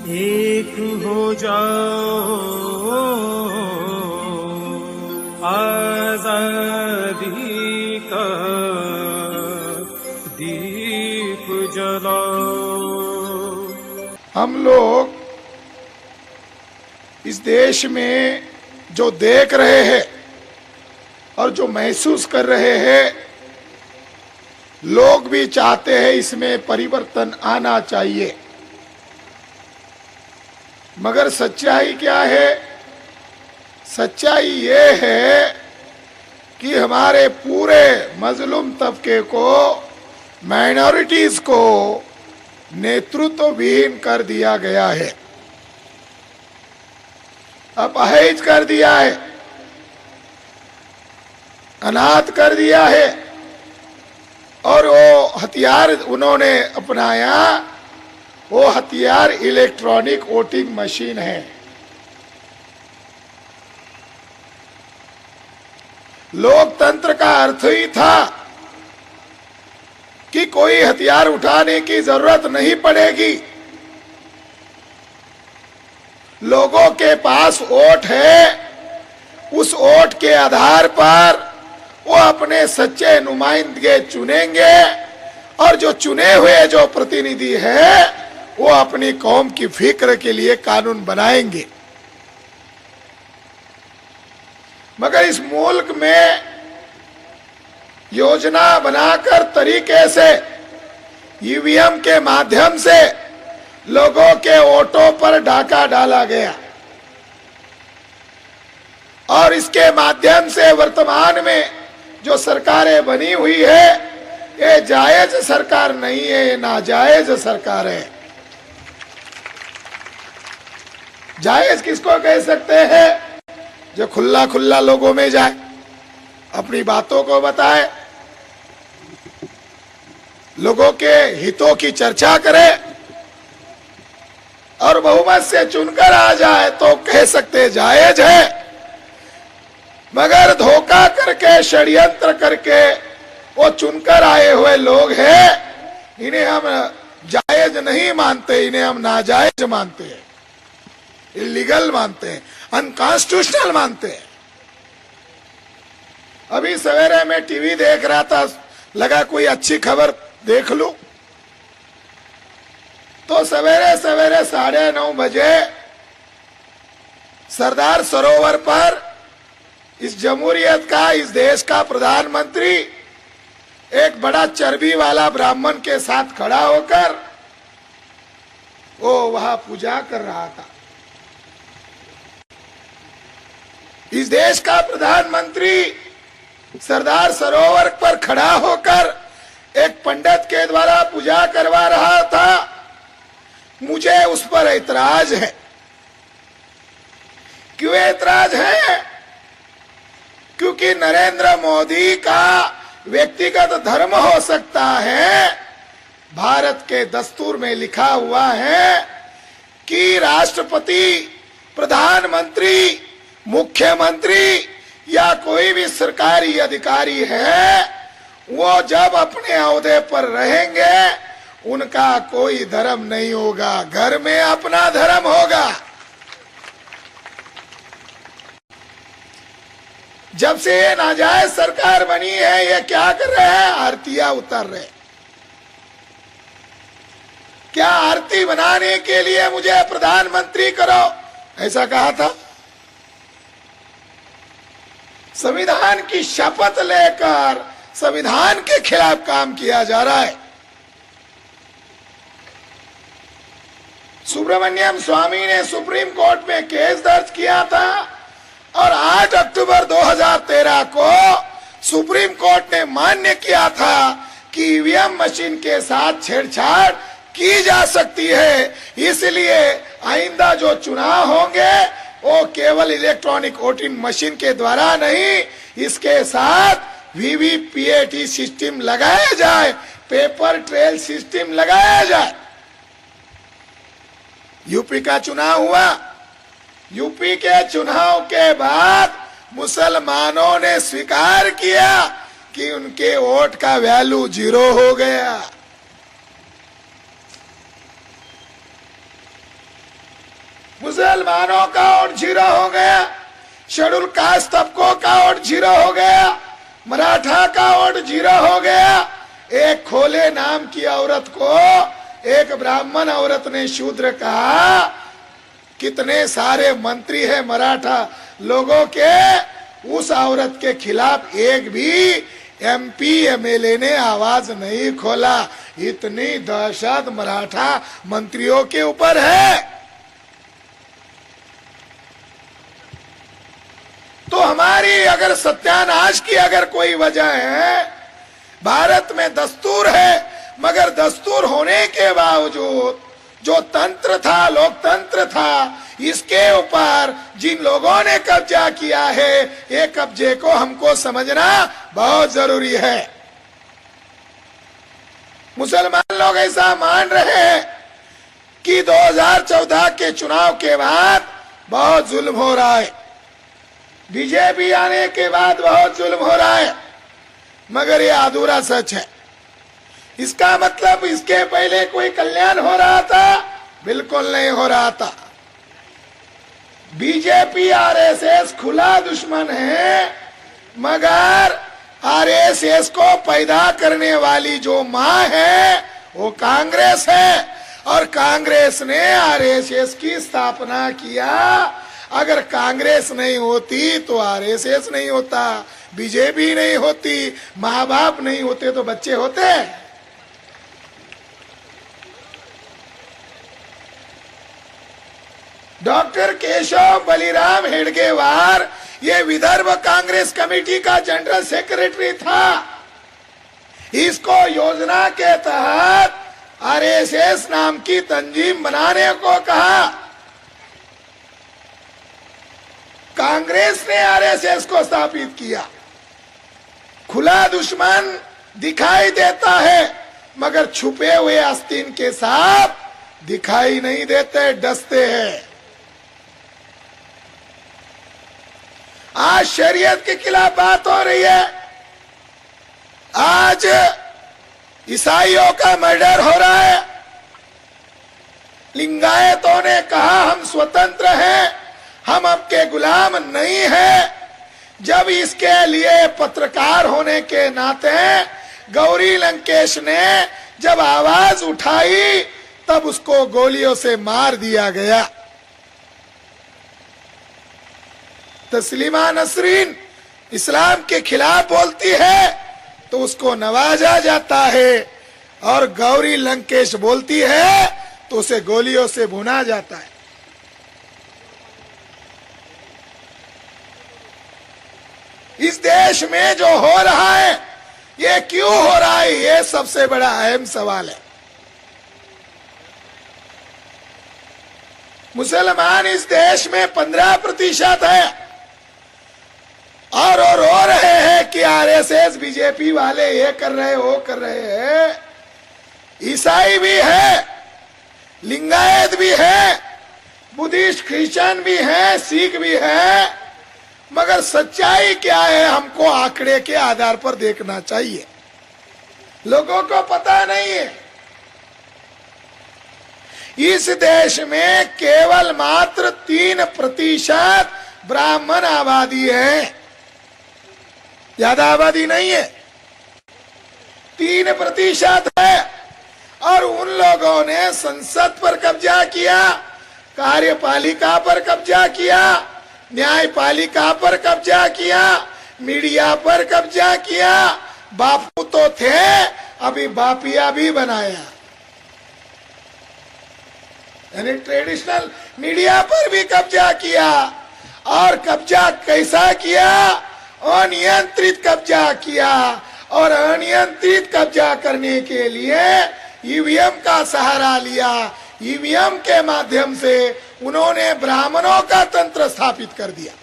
एक हो जाओ, आजादी का दीप जलाओ। हम लोग इस देश में जो देख रहे हैं और जो महसूस कर रहे हैं, लोग भी चाहते हैं इसमें परिवर्तन आना चाहिए। मगर सच्चाई क्या है? सच्चाई ये है कि हमारे पूरे मजलूम तबके को, माइनॉरिटीज को नेतृत्व विहीन कर दिया गया है, अपहेज कर दिया है, अनाथ कर दिया है। और वो हथियार उन्होंने अपनाया, वो हथियार इलेक्ट्रॉनिक वोटिंग मशीन है। लोकतंत्र का अर्थ ही था कि कोई हथियार उठाने की जरूरत नहीं पड़ेगी। लोगों के पास वोट है, उस वोट के आधार पर वो अपने सच्चे नुमाइंदे चुनेंगे और जो चुने हुए जो प्रतिनिधि है वो अपनी कौम की फिक्र के लिए कानून बनाएंगे। मगर इस मुल्क में योजना बनाकर तरीके से ईवीएम के माध्यम से लोगों के वोटों पर डाका डाला गया और इसके माध्यम से वर्तमान में जो सरकारें बनी हुई है, ये जायज सरकार नहीं है, ये नाजायज सरकार है। जायज किसको कह सकते हैं? जो खुला खुला लोगों में जाए, अपनी बातों को बताए, लोगों के हितों की चर्चा करे और बहुमत से चुनकर आ जाए तो कह सकते जायज है। मगर धोखा करके, षड्यंत्र करके वो चुनकर आए हुए लोग हैं, इन्हें हम जायज नहीं मानते, इन्हें हम नाजायज मानते हैं, इलीगल मानते हैं, अनकॉन्स्टिट्यूशनल मानते हैं। अभी सवेरे में टीवी देख रहा था, लगा कोई अच्छी खबर देख लूं, तो सवेरे सवेरे 9:30 बजे सरदार सरोवर पर इस जमहूरियत का, इस देश का प्रधानमंत्री एक बड़ा चर्बी वाला ब्राह्मण के साथ खड़ा होकर वो वहां पूजा कर रहा था। इस देश का प्रधानमंत्री सरदार सरोवर पर खड़ा होकर एक पंडित के द्वारा पूजा करवा रहा था। मुझे उस पर ऐतराज है। क्यों ऐतराज है? क्योंकि नरेंद्र मोदी का व्यक्तिगत धर्म हो सकता है, भारत के दस्तूर में लिखा हुआ है कि राष्ट्रपति, प्रधानमंत्री, मुख्यमंत्री या कोई भी सरकारी अधिकारी है, वो जब अपने ओहदे पर रहेंगे उनका कोई धर्म नहीं होगा, घर में अपना धर्म होगा। जब से ये नाजायज सरकार बनी है, ये क्या कर रहे हैं? आरतियां उतार रहे। क्या आरती बनाने के लिए मुझे प्रधानमंत्री करो, ऐसा कहा था? संविधान की शपथ लेकर संविधान के खिलाफ काम किया जा रहा है। सुब्रमण्यम स्वामी ने सुप्रीम कोर्ट में केस दर्ज किया था और 8 अक्टूबर 2013 को सुप्रीम कोर्ट ने मान्य किया था कि ईवीएम मशीन के साथ छेड़छाड़ की जा सकती है। इसलिए आइंदा जो चुनाव होंगे वो केवल इलेक्ट्रॉनिक वोटिंग मशीन के द्वारा नहीं, इसके साथ वीवीपीएटी सिस्टम लगाया जाए, पेपर ट्रेल सिस्टम लगाया जाए। यूपी का चुनाव हुआ, यूपी के चुनाव के बाद मुसलमानों ने स्वीकार किया कि उनके वोट का वैल्यू 0 हो गया। मुसलमानों का वोट 0 हो गया, शेड्यूल कास्ट तबकों का वोट 0 हो गया, मराठा का वोट 0 हो गया। एक खोले नाम की औरत को एक ब्राह्मण औरत ने शूद्र कहा। कितने सारे मंत्री है मराठा लोगों के, उस औरत के खिलाफ एक भी MP MLA ने आवाज नहीं खोला। इतनी दहशत मराठा मंत्रियों के ऊपर है। तो हमारी अगर सत्यानाश की अगर कोई वजह है, भारत में दस्तूर है, मगर दस्तूर होने के बावजूद जो तंत्र था, लोकतंत्र था, इसके ऊपर जिन लोगों ने कब्जा किया है, ये कब्जे को हमको समझना बहुत जरूरी है। मुसलमान लोग ऐसा मान रहे हैं कि 2014 के चुनाव के बाद बहुत जुल्म हो रहा है, बीजेपी आने के बाद बहुत जुल्म हो रहा है, मगर ये अधूरा सच है। इसका मतलब इसके पहले कोई कल्याण हो रहा था? बिल्कुल नहीं हो रहा था। बीजेपी RSS खुला दुश्मन है, मगर RSS को पैदा करने वाली जो मां है वो कांग्रेस है, और कांग्रेस ने RSS की स्थापना किया। अगर कांग्रेस नहीं होती तो RSS नहीं होता, बीजेपी नहीं होती, माँ बाप नहीं होते तो बच्चे होते। डॉक्टर केशव बलिराम हेडगेवार ये विदर्भ कांग्रेस कमेटी का जनरल सेक्रेटरी था। इसको योजना के तहत RSS नाम की तंजीम बनाने को कहा। कांग्रेस ने RSS को स्थापित किया। खुला दुश्मन दिखाई देता है, मगर छुपे हुए आस्तीन के सांप दिखाई नहीं देते, डसते हैं। आज शरीयत के खिलाफ बात हो रही है, आज ईसाइयों का मर्डर हो रहा है। लिंगायतों ने कहा हम स्वतंत्र हैं, हम आपके गुलाम नहीं हैं। जब इसके लिए पत्रकार होने के नाते गौरी लंकेश ने जब आवाज उठाई, तब उसको गोलियों से मार दिया गया। तस्लीमा नसरीन इस्लाम के खिलाफ बोलती है तो उसको नवाजा जाता है, और गौरी लंकेश बोलती है तो उसे गोलियों से भुना जाता है। इस देश में जो हो रहा है ये क्यों हो रहा है, ये सबसे बड़ा अहम सवाल है। मुसलमान इस देश में 15% है, और रो रहे हैं कि RSS बीजेपी वाले ये कर रहे वो कर रहे हैं। ईसाई भी है, लिंगायत भी है, बुद्धिस्ट क्रिश्चियन भी है, सिख भी है, मगर सच्चाई क्या है हमको आंकड़े के आधार पर देखना चाहिए। लोगों को पता नहीं है। इस देश में केवल मात्र 3% ब्राह्मण आबादी है, ज्यादा आबादी नहीं है, 3% है। और उन लोगों ने संसद पर कब्जा किया, कार्यपालिका पर कब्जा किया, न्यायपालिका पर कब्जा किया, मीडिया पर कब्जा किया। बापू तो थे, अभी बापिया भी बनाया, यानी ट्रेडिशनल मीडिया पर भी कब्जा किया। और कब्जा कैसा किया? अनियंत्रित कब्जा किया, और अनियंत्रित कब्जा करने के लिए EVM का सहारा लिया। EVM के माध्यम से उन्होंने ब्राह्मणों का तंत्र स्थापित कर दिया।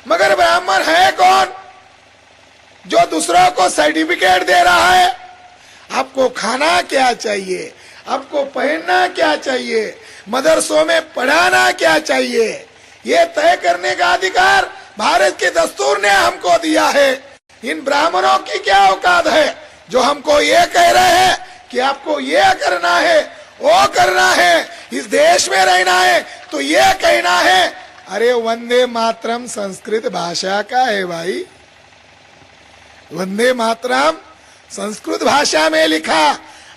मगर ब्राह्मण है कौन? जो दूसरों को सर्टिफिकेट दे रहा है। आपको खाना क्या चाहिए, आपको पहनना क्या चाहिए, मदरसों में पढ़ाना क्या चाहिए, ये तय करने का अधिकार भारत के दस्तूर ने हमको दिया है। इन ब्राह्मणों की क्या औकात है जो हमको ये कह रहे हैं कि आपको ये करना है, वो करना है, इस देश में रहना है तो ये कहना है। अरे वंदे मातरम संस्कृत भाषा का है भाई, वंदे मातरम संस्कृत भाषा में लिखा,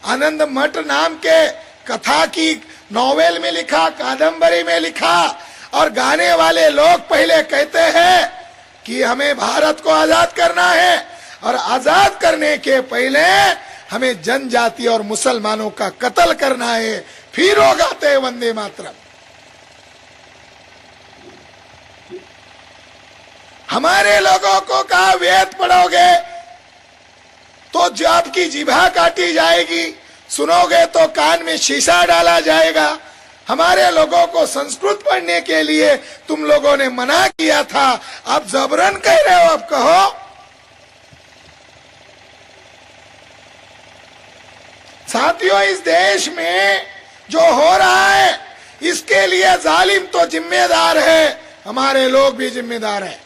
आनंद मठ नाम के कथा की नॉवेल में लिखा, कादंबरी में लिखा। और गाने वाले लोग पहले कहते हैं कि हमें भारत को आजाद करना है और आजाद करने के पहले हमें जनजाति और मुसलमानों का कत्ल करना है, फिर वो गाते हैं वंदे मातरम। हमारे लोगों को कहा वेद पढ़ोगे तो जो आपकी जिभा काटी जाएगी, सुनोगे तो कान में शीशा डाला जाएगा। हमारे लोगों को संस्कृत पढ़ने के लिए तुम लोगों ने मना किया था, आप जबरन कह रहे हो, अब कहो। साथियों, इस देश में जो हो रहा है इसके लिए जालिम तो जिम्मेदार है, हमारे लोग भी जिम्मेदार हैं।